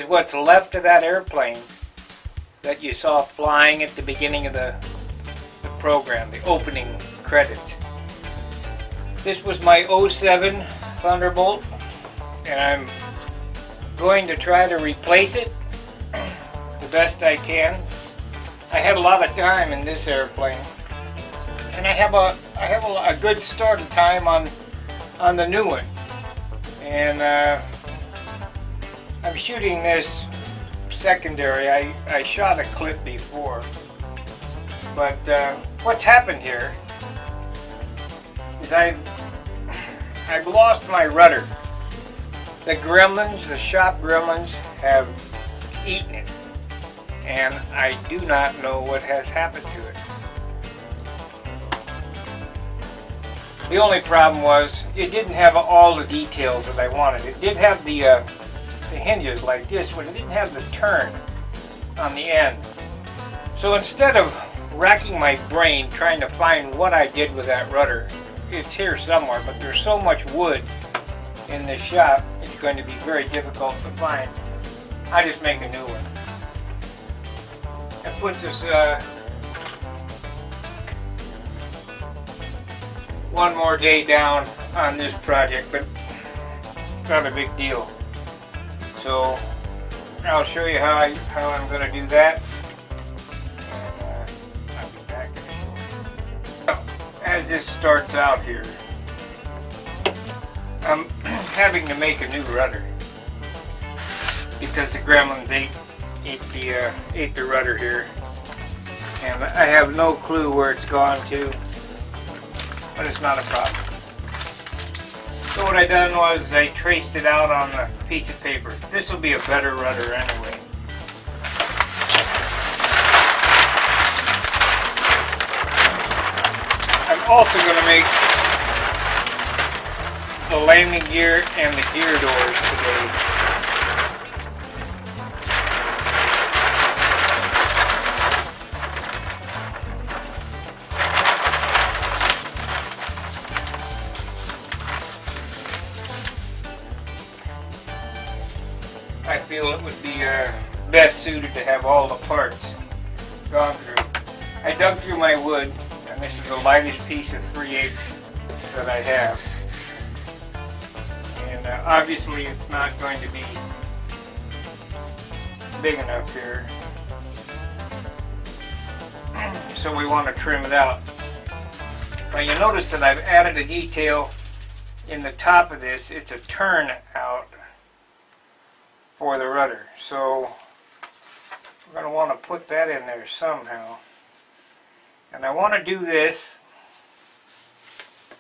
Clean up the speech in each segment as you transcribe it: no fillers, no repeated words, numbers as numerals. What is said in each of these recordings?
is what's left of that airplane that you saw flying at the beginning of the program, the opening credits. This was my '07 Thunderbolt, and I'm going to try to replace it the best I can. I had a lot of time in this airplane, and I have a good start of time on the new one. And I'm shooting this secondary. I shot a clip before, but what's happened here is I've lost my rudder. The gremlins, the shop gremlins, have eaten it, and I do not know what has happened to it. The only problem was it didn't have all the details that I wanted. It did have the hinges like this, but it didn't have the turn on the end. So instead of racking my brain trying to find what I did with that rudder, it's here somewhere, but there's so much wood in this shop, it's going to be very difficult to find. I just make a new one. That puts us one more day down on this project, but it's not a big deal. So I'll show you how I'm going to do that, and I'll be back in a short. As this starts out here, I'm having to make a new rudder because the gremlins ate the rudder here, and I have no clue where it's gone to, but it's not a problem. So what I done was I traced it out on a piece of paper. This will be a better rudder anyway. I'm also going to make the landing gear and the gear doors today. I feel it would be best suited to have all the parts gone through. I dug through my wood, and this is the lightest piece of 3/8 that I have. And obviously it's not going to be big enough here. So we want to trim it out. Now you notice that I've added a detail in the top of this. It's a turn out for the rudder. So we're going to want to put that in there somehow. And I want to do this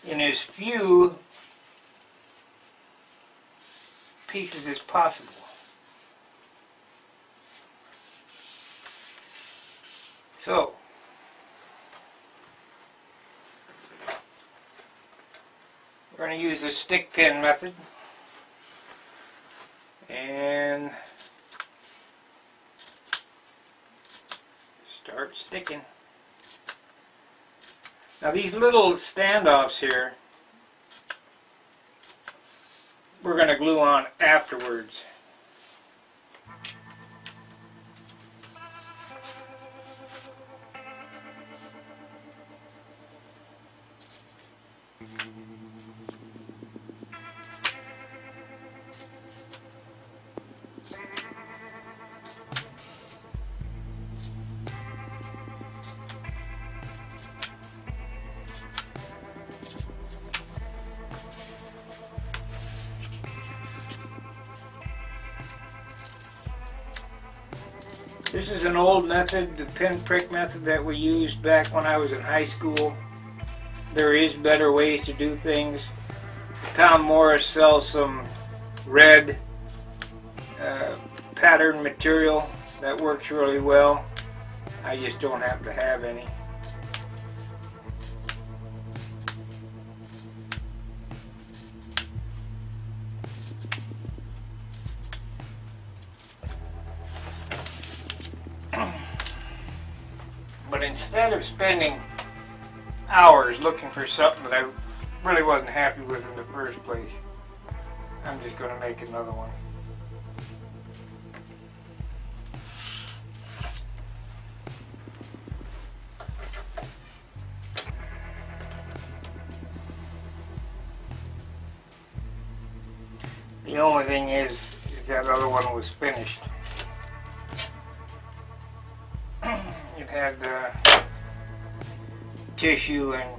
in as few pieces as possible. So we're going to use the stick pin method and start sticking. Now these little standoffs here, we're going to glue on afterwards. This is an old method, the pinprick method that we used back when I was in high school. There is better ways to do things. Tom Morris sells some red pattern material that works really well. I just don't happen to have any. But instead of spending hours looking for something that I really wasn't happy with in the first place, I'm just going to make another one. The only thing is that other one was finished. It had tissue and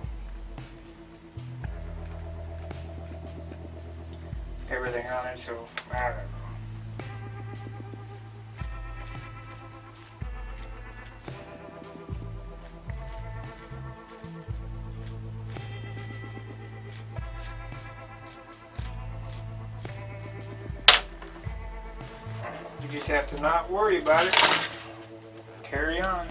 everything on it, so I don't know. You just have to not worry about it. Carry on.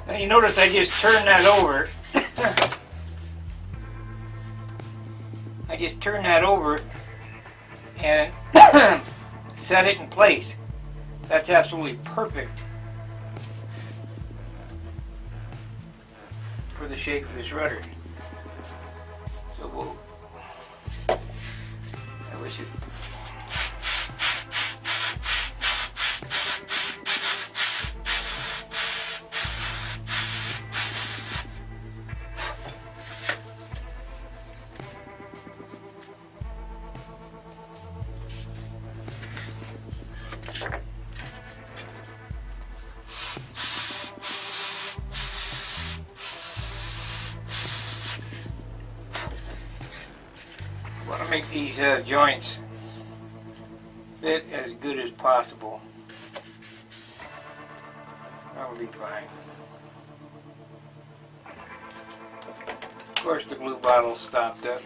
Now you notice I just turned that over. I just turned that over and set it in place. That's absolutely perfect for the shape of this rudder. So we'll, I wish it. Want to make these joints fit as good as possible. That'll be fine. Of course, the glue bottle's stopped up.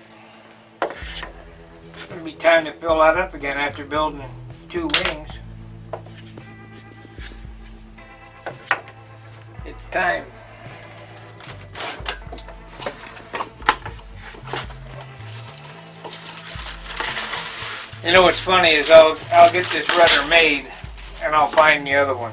It's going to be time to fill that up again after building 2 wings. It's time. You know what's funny is I'll get this rudder made and I'll find the other one.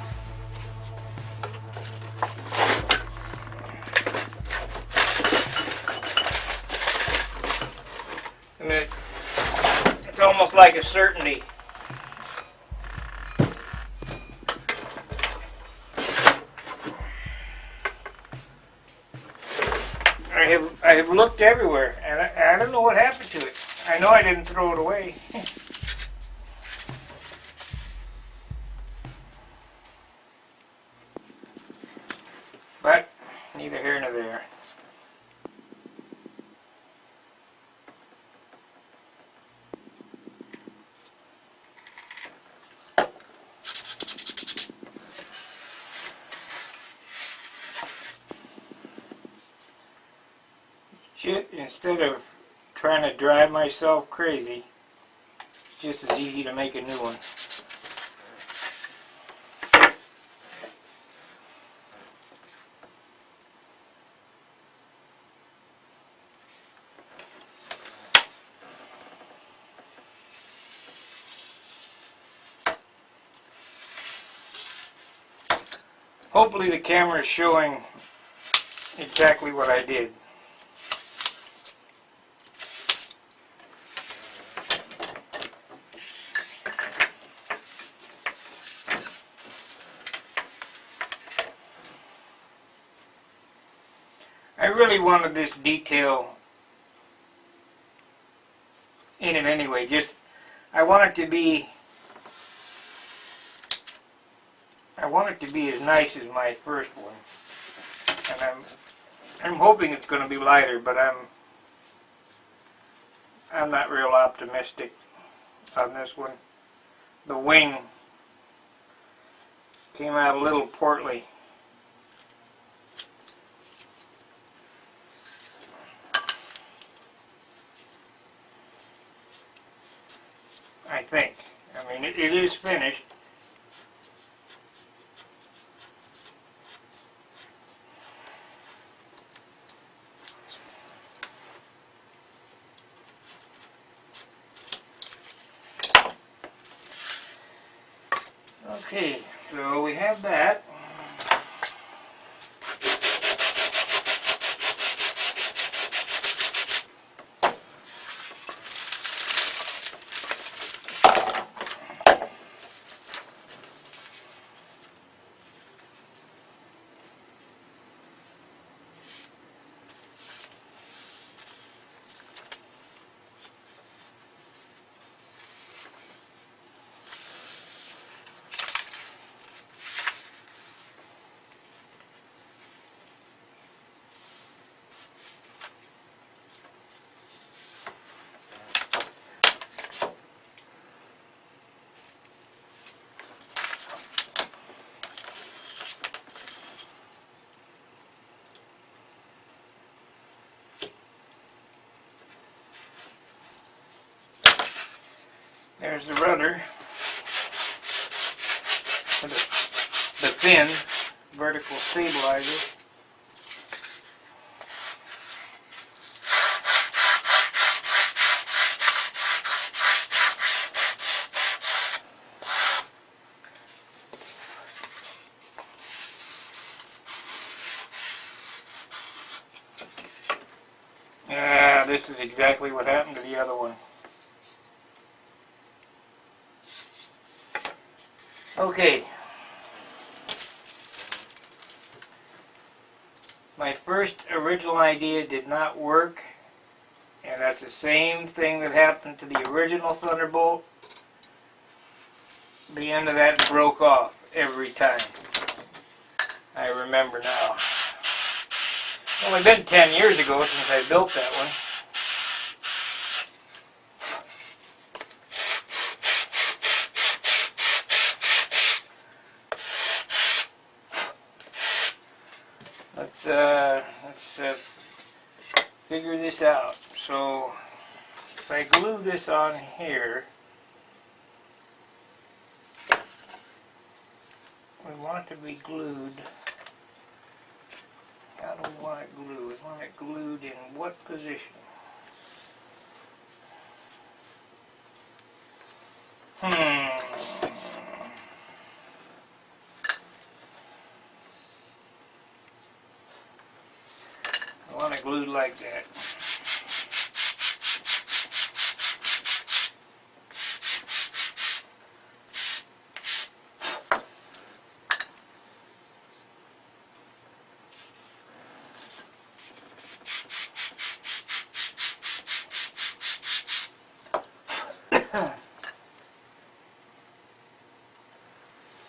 And it's almost like a certainty. I have looked everywhere and I don't know what happened to it. I know I didn't throw it away. But neither here nor there. Shit, instead of trying to drive myself crazy, it's just as easy to make a new one. Hopefully the camera is showing exactly what I did. I really wanted this detail in it anyway. I want it to be as nice as my first one, and I'm hoping it's going to be lighter, but I'm not real optimistic on this one. The wing came out a little portly. I think. I mean, it is finished. Okay, so we have that. There's the rudder, the fin, vertical stabilizer. This is exactly what happened to the other one. Okay. My first original idea did not work, and that's the same thing that happened to the original Thunderbolt. The end of that broke off every time. I remember now. It's only been 10 years ago since I built that one. Let's figure this out. So if I glue this on here, we want it to be glued. How do we want it glued? We want it glued in what position? I want it glued like that.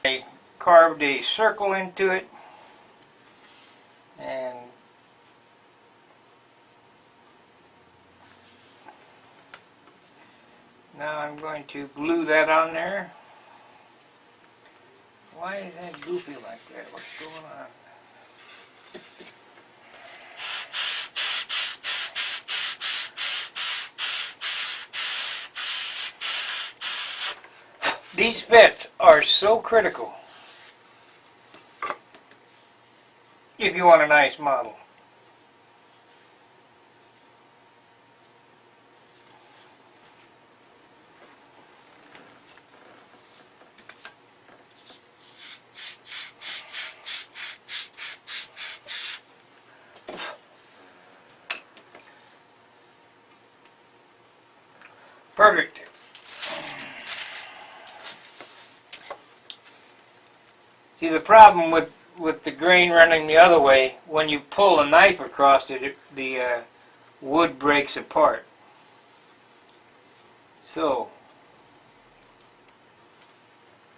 I carved a circle into it, and now I'm going to glue that on there. Why is that goofy like that? What's going on? These fits are so critical if you want a nice model. Perfect. See, the problem with the grain running the other way, when you pull a knife across it, the wood breaks apart. So,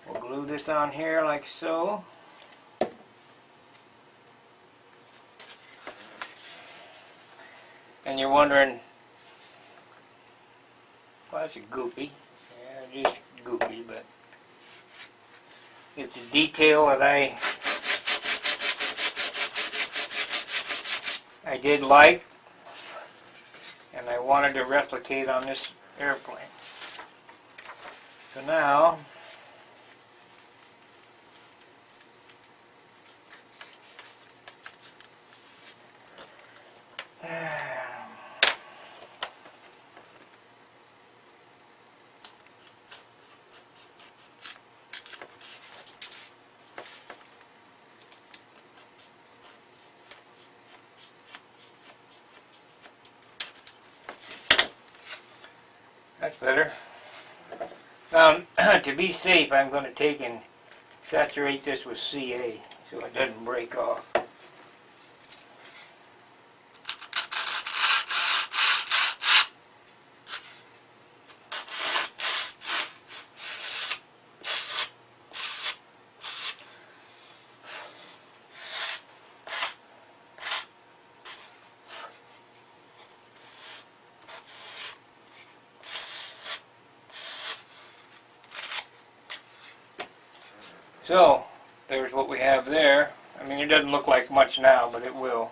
we'll glue this on here like so. And you're wondering, well, that's a goofy. Yeah, it is goofy, but it's a detail that I did like, and I wanted to replicate on this airplane. So now That's better. Now, to be safe, I'm going to take and saturate this with CA so it doesn't break off. So, there's what we have there. I mean, it doesn't look like much now, but it will.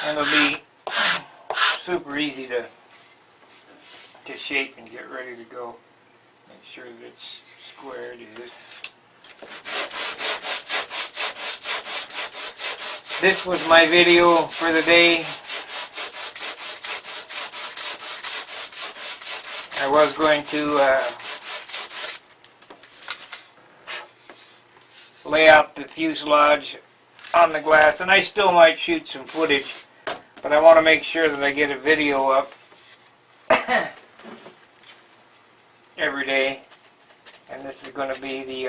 And it'll be super easy to shape and get ready to go. Make sure that it's square to this. This was my video for the day. I was going to lay out the fuselage on the glass, and I still might shoot some footage, but I want to make sure that I get a video up every day, and this is going to be the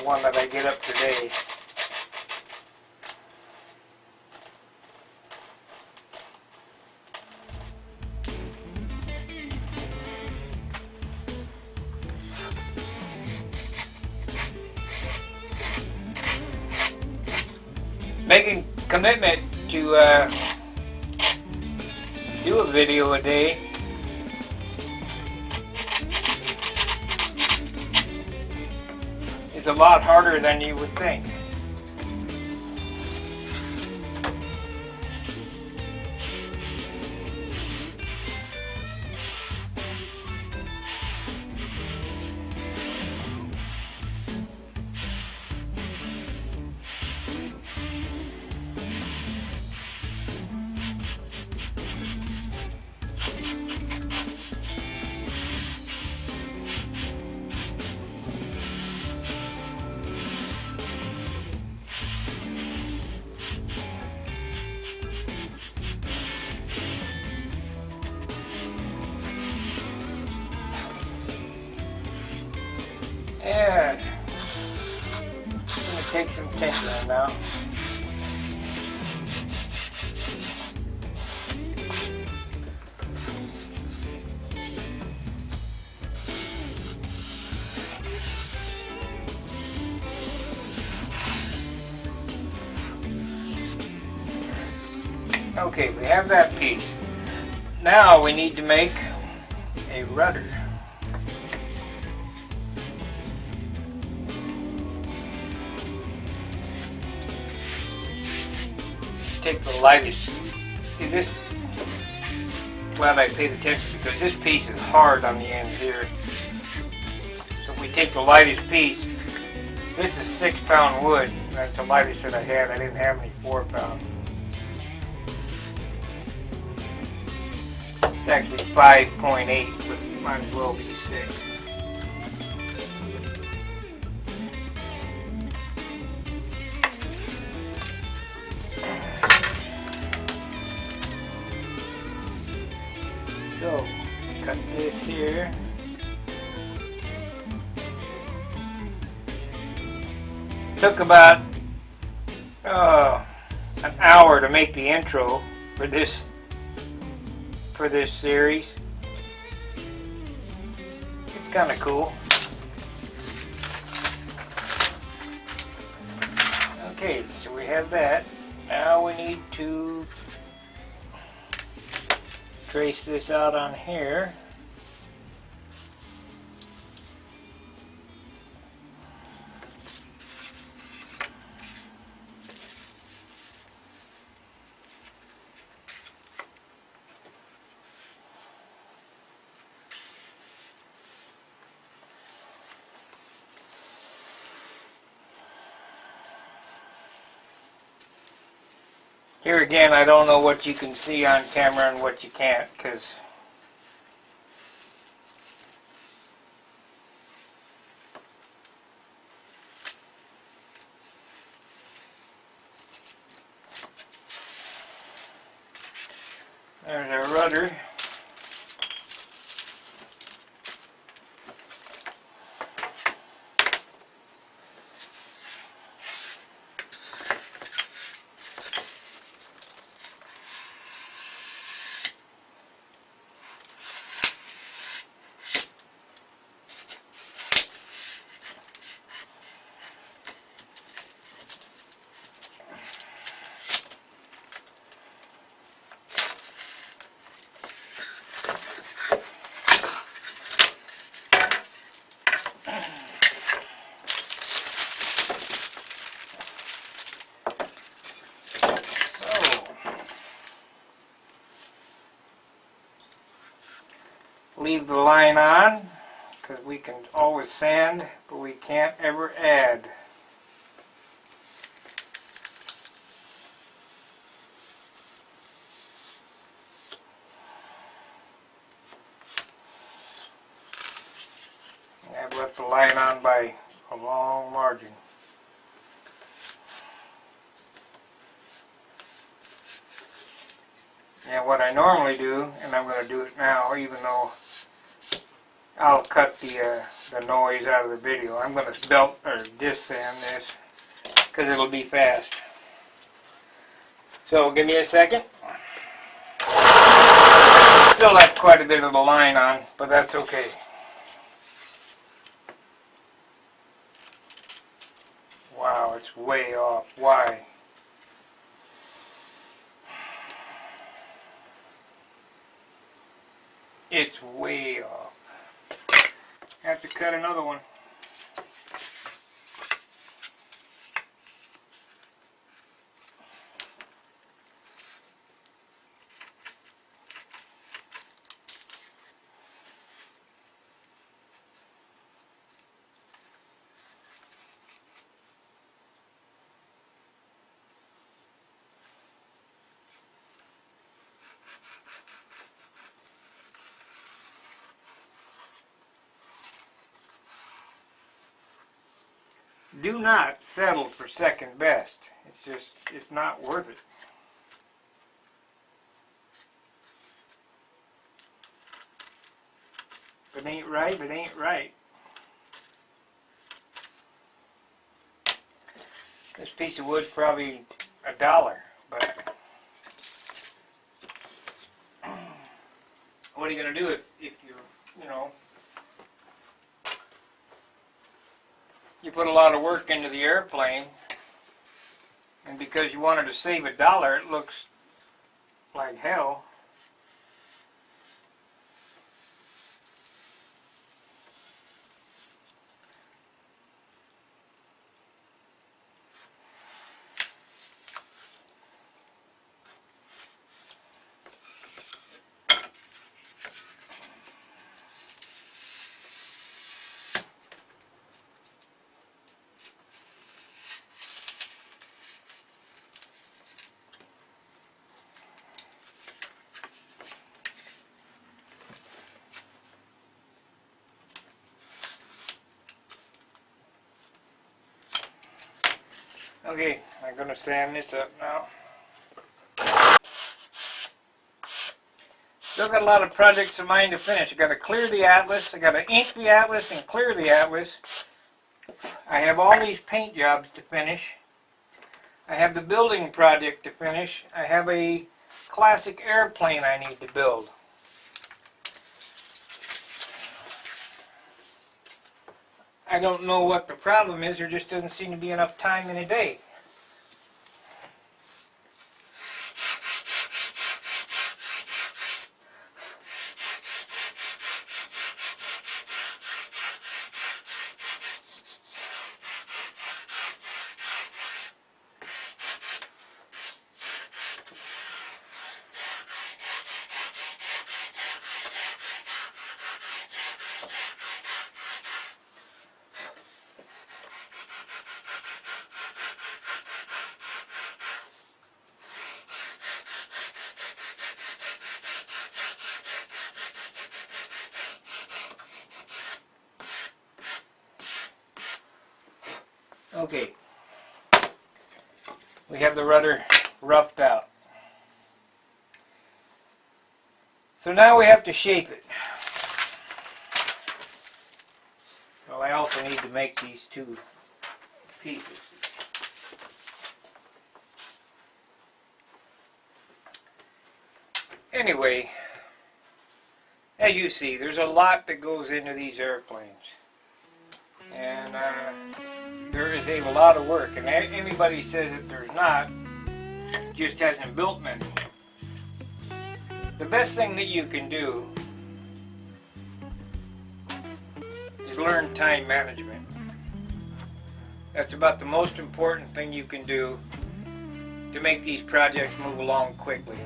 one that I get up today. Making commitment to do a video a day is a lot harder than you would think. And I'm going to take some tinkering now. Okay, we have that piece. Now we need to make a rudder. Take the lightest. See this? Glad I paid attention because this piece is hard on the end here. So if we take the lightest piece, this is 6-pound wood. That's the lightest that I had. I didn't have any 4-pound. It's actually 5.8, but it might as well be 6. So, cut this here. Took about an hour to make the intro for this series. It's kind of cool. Okay, so we have that. Now we need to trace this out on here. Here again, I don't know what you can see on camera and what you can't, because there's our rudder. Leave the line on, because we can always sand, but we can't ever add. I've left the line on by a long margin. And what I normally do, and I'm going to do it now, even though I'll cut the noise out of the video. I'm going to belt or disc sand this because it'll be fast. So give me a second. Still left quite a bit of the line on, but that's okay. Wow, it's way off. Why? It's way off. Have to cut another one. Do not settle for second best. It's not worth it. If it ain't right, it ain't right. This piece of wood's probably $1, but what are you going to do if you're, you put a lot of work into the airplane, and because you wanted to save $1, it looks like hell. Okay, I'm going to sand this up now. Still got a lot of projects of mine to finish. I got to clear the atlas. I got to ink the atlas and clear the atlas. I have all these paint jobs to finish. I have the building project to finish. I have a classic airplane I need to build. I don't know what the problem is. There just doesn't seem to be enough time in a day. Okay. We have the rudder roughed out. So now we have to shape it. Well, I also need to make these two pieces. Anyway, as you see, there's a lot that goes into these airplanes. And there is a lot of work. And anybody says that there's not, just hasn't built many. The best thing that you can do is learn time management. That's about the most important thing you can do to make these projects move along quickly.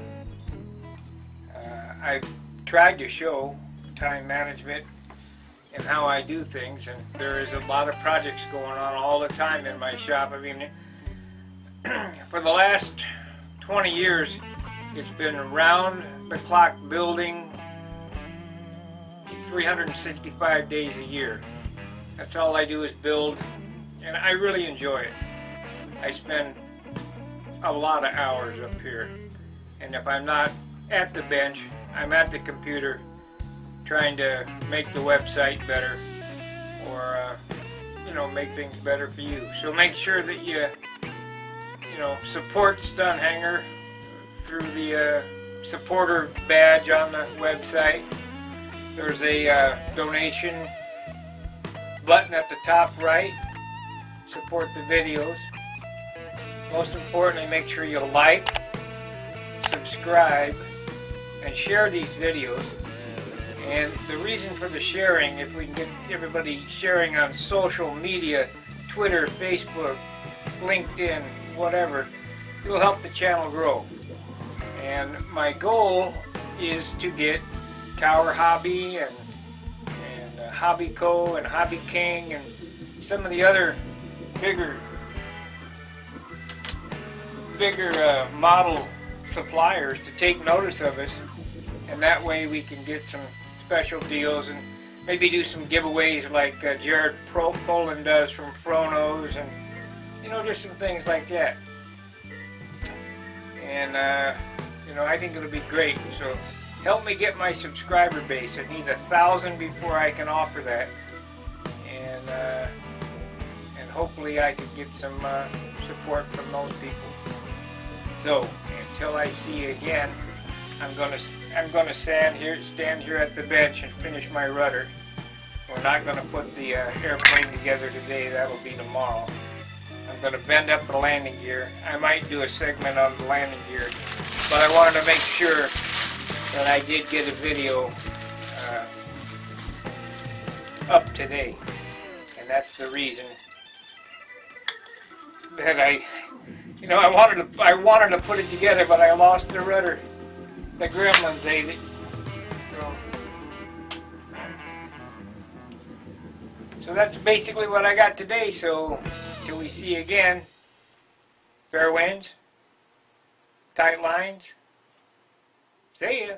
I've tried to show time management and how I do things, and there is a lot of projects going on all the time in my shop. I mean, for the last 20 years, it's been around the clock building 365 days a year. That's all I do is build, and I really enjoy it. I spend a lot of hours up here, and if I'm not at the bench, I'm at the computer trying to make the website better, or make things better for you. So make sure that you support Stunt Hangar through the supporter badge on the website. There's a donation button at the top right. Support the videos. Most importantly, make sure you like, subscribe, and share these videos. And the reason for the sharing, if we can get everybody sharing on social media, Twitter, Facebook, LinkedIn, whatever, it'll help the channel grow. And my goal is to get Tower Hobby and Hobby Co. and Hobby King and some of the other bigger model suppliers to take notice of us, and that way we can get some special deals and maybe do some giveaways like Jared Poland does from Fronos, and just some things like that. And I think it'll be great. So help me get my subscriber base. I need 1,000 before I can offer that, and hopefully I can get some support from those people. So until I see you again, I'm gonna stand here at the bench and finish my rudder. We're not gonna put the airplane together today. That'll be tomorrow. I'm gonna bend up the landing gear. I might do a segment on the landing gear, but I wanted to make sure that I did get a video up today, and that's the reason that I wanted to put it together, but I lost the rudder. The gremlins ate it. So that's basically what I got today. So till we see you again, fair winds, tight lines. See ya.